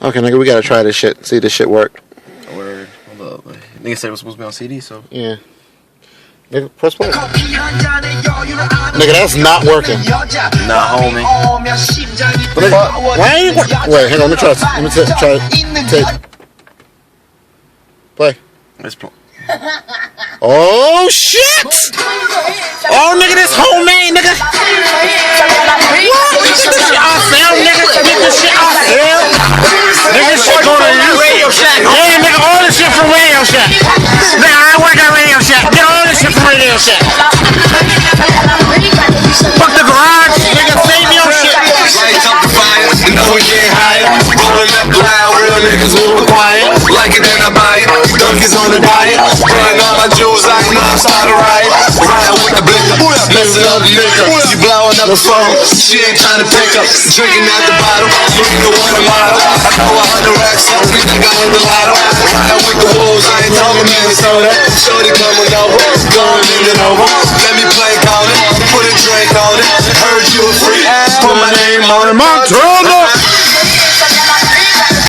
Okay, nigga, we gotta try this shit. See if this shit work. Word. Hold up. Nigga said it was supposed to be on CD, so. Yeah. Nigga, press play. Nigga, that's not working. Nah, homie. Why ain't it work? Wait, hang on. Let me try. Let me try. Play. Let's play. Oh shit! Oh nigga, this homemade nigga. What? Get this shit off film, nigga. Get this shit off film. Nigga, this shit go to Radio Shack. Yeah, nigga, all this shit from Radio Shack. Nigga, I work at Radio Shack. Get all this shit from Radio Shack. Fuck the garage, nigga. Save your shit. Lights up the fire, you know we get higher. Rolling up loud, real niggas move quiet. Like it, then I buy it. Dunkies on the diet. Burning all my jewels, I know I'm starting right. Riding with the blicker, messing up the liquor. You blowing up the phone, she ain't trying to pick up. Drinking out the bottle, looking to win a model. I know 100 racks, so we think I win the lotto. Riding with the wolves, I ain't talking Minnesota. Shorty coming over, going in and over. Let me play on it, put a drink on it. Heard you a free, put my name on it.